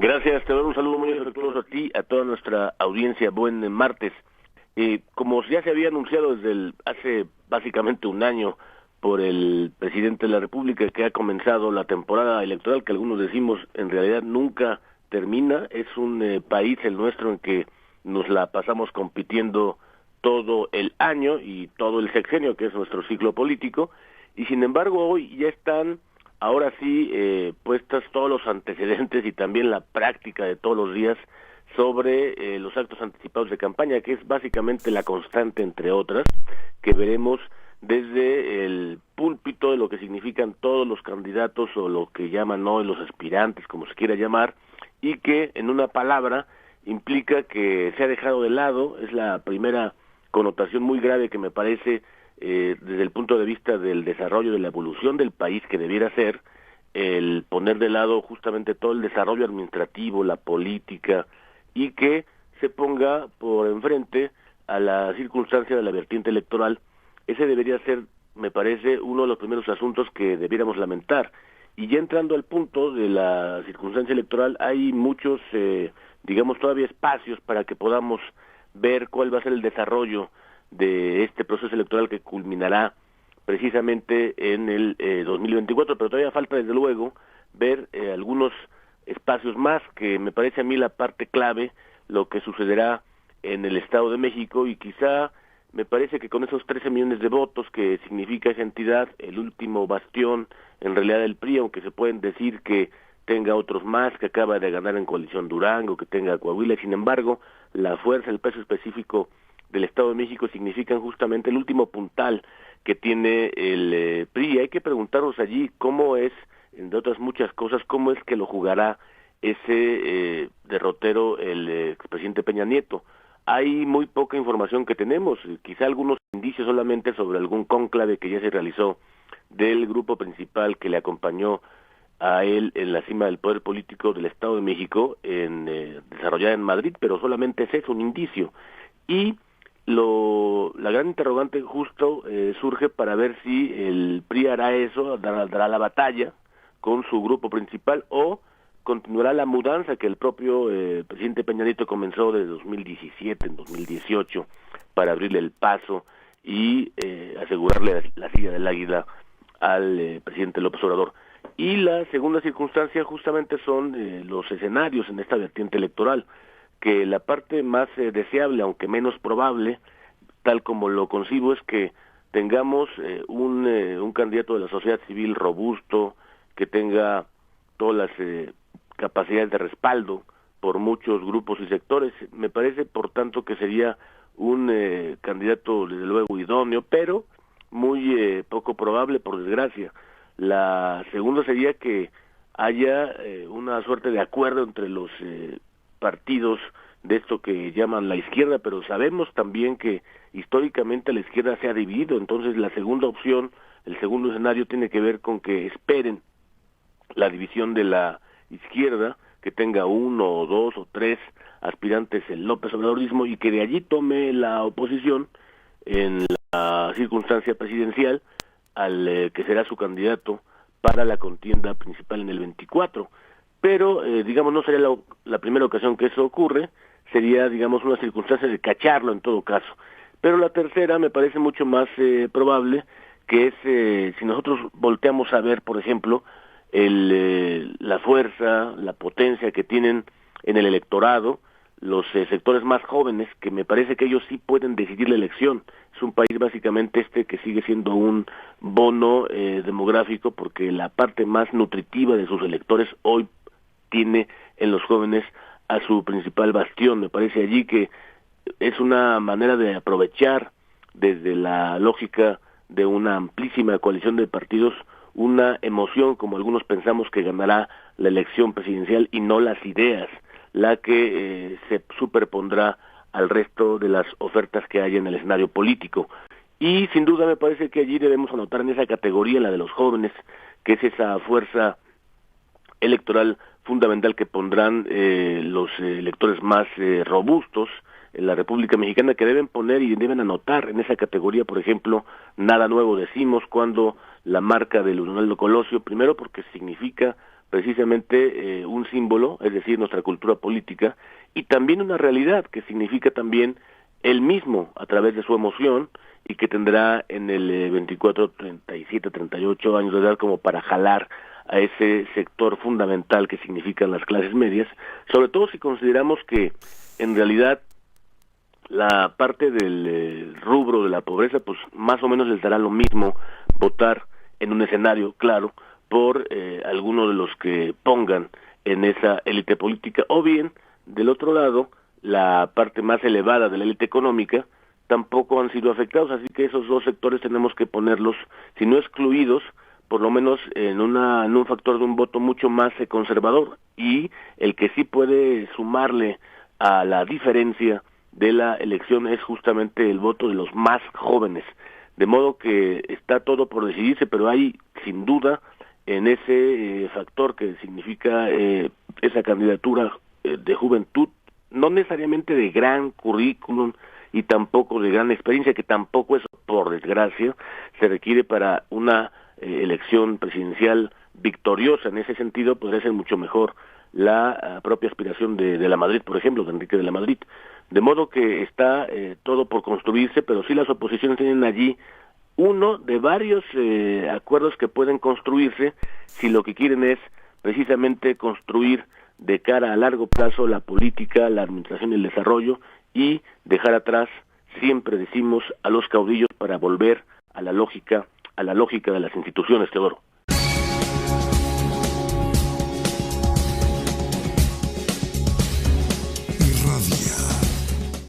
Gracias, te doy un saludo muy afectuoso a ti, a toda nuestra audiencia. Buen martes. Como ya se había anunciado hace básicamente un año por el presidente de la República, que ha comenzado la temporada electoral, que algunos decimos en realidad nunca termina. Es un país, el nuestro, en que nos la pasamos compitiendo todo el año y todo el sexenio, que es nuestro ciclo político, y sin embargo hoy ya están, ahora sí, puestas todos los antecedentes y también la práctica de todos los días sobre los actos anticipados de campaña, que es básicamente la constante, entre otras, que veremos desde el púlpito de lo que significan todos los candidatos o lo que llaman hoy los aspirantes, como se quiera llamar, y que en una palabra implica que se ha dejado de lado. Es la primera connotación muy grave que me parece desde el punto de vista del desarrollo, de la evolución del país, que debiera ser el poner de lado justamente todo el desarrollo administrativo, la política, y que se ponga por enfrente a la circunstancia de la vertiente electoral. Ese debería ser, me parece, uno de los primeros asuntos que debiéramos lamentar. Y ya entrando al punto de la circunstancia electoral, hay muchos, digamos, todavía espacios para que podamos ver cuál va a ser el desarrollo de este proceso electoral que culminará precisamente en el 2024, pero todavía falta, desde luego, ver algunos espacios más, que me parece a mí la parte clave, lo que sucederá en el Estado de México, y quizá me parece que con esos 13 millones de votos que significa esa entidad, el último bastión en realidad del PRI, aunque se pueden decir que tenga otros más, que acaba de ganar en coalición Durango, que tenga Coahuila, sin embargo, la fuerza, el peso específico del Estado de México significan justamente el último puntal que tiene el PRI. Hay que preguntarnos allí cómo es, entre otras muchas cosas, cómo es que lo jugará ese derrotero el expresidente Peña Nieto. Hay muy poca información que tenemos, quizá algunos indicios solamente sobre algún cónclave que ya se realizó del grupo principal que le acompañó a él en la cima del poder político del Estado de México, desarrollada en Madrid, pero solamente es eso, un indicio. Y la gran interrogante justo surge para ver si el PRI hará eso, dará la batalla con su grupo principal, o continuará la mudanza que el propio presidente Peña Nieto comenzó desde 2017, en 2018, para abrirle el paso y asegurarle la silla del águila al presidente López Obrador. Y la segunda circunstancia justamente son los escenarios en esta vertiente electoral, que la parte más deseable, aunque menos probable, tal como lo concibo, es que tengamos un candidato de la sociedad civil robusto, que tenga todas las capacidades de respaldo por muchos grupos y sectores. Me parece, por tanto, que sería un candidato, desde luego, idóneo, pero muy poco probable, por desgracia. La segunda sería que haya una suerte de acuerdo entre los partidos de esto que llaman la izquierda, pero sabemos también que históricamente la izquierda se ha dividido. Entonces la segunda opción, el segundo escenario, tiene que ver con que esperen la división de la izquierda, que tenga uno o dos o tres aspirantes el López Obradorismo, y que de allí tome la oposición en la circunstancia presidencial al que será su candidato para la contienda principal en el 24. Pero, digamos, no sería la primera ocasión que eso ocurre, sería, digamos, una circunstancia de cacharlo en todo caso. Pero la tercera me parece mucho más probable, que es, si nosotros volteamos a ver, por ejemplo, la fuerza, la potencia que tienen en el electorado los sectores más jóvenes, que me parece que ellos sí pueden decidir la elección. Es un país básicamente que sigue siendo un bono demográfico, porque la parte más nutritiva de sus electores hoy tiene en los jóvenes a su principal bastión. Me parece allí que es una manera de aprovechar, desde la lógica de una amplísima coalición de partidos, una emoción, como algunos pensamos, que ganará la elección presidencial y no las ideas, la que se superpondrá al resto de las ofertas que hay en el escenario político. Y sin duda me parece que allí debemos anotar en esa categoría, la de los jóvenes, que es esa fuerza electoral fundamental que pondrán los electores más robustos en la República Mexicana, que deben poner y deben anotar en esa categoría, por ejemplo, nada nuevo decimos, cuando la marca de Leonardo Colosio, primero porque significa precisamente un símbolo, es decir, nuestra cultura política, y también una realidad que significa también él mismo a través de su emoción, y que tendrá en el 24, 37, 38 años de edad como para jalar a ese sector fundamental que significan las clases medias, sobre todo si consideramos que en realidad la parte del rubro de la pobreza, pues más o menos les dará lo mismo votar en un escenario, claro, por alguno de los que pongan en esa élite política, o bien, del otro lado, la parte más elevada de la élite económica, tampoco han sido afectados, así que esos dos sectores tenemos que ponerlos, si no excluidos, por lo menos en un factor de un voto mucho más conservador, y el que sí puede sumarle a la diferencia de la elección es justamente el voto de los más jóvenes, de modo que está todo por decidirse, pero hay sin duda en ese factor que significa esa candidatura de juventud, no necesariamente de gran currículum y tampoco de gran experiencia, que tampoco eso, por desgracia, se requiere para una elección presidencial victoriosa. En ese sentido podría ser mucho mejor la propia aspiración de la Madrid, por ejemplo, de Enrique de la Madrid. De modo que está todo por construirse, pero sí las oposiciones tienen allí uno de varios acuerdos que pueden construirse si lo que quieren es precisamente construir de cara a largo plazo la política, la administración y el desarrollo, y dejar atrás, siempre decimos, a los caudillos para volver a la lógica de las instituciones, Teodoro.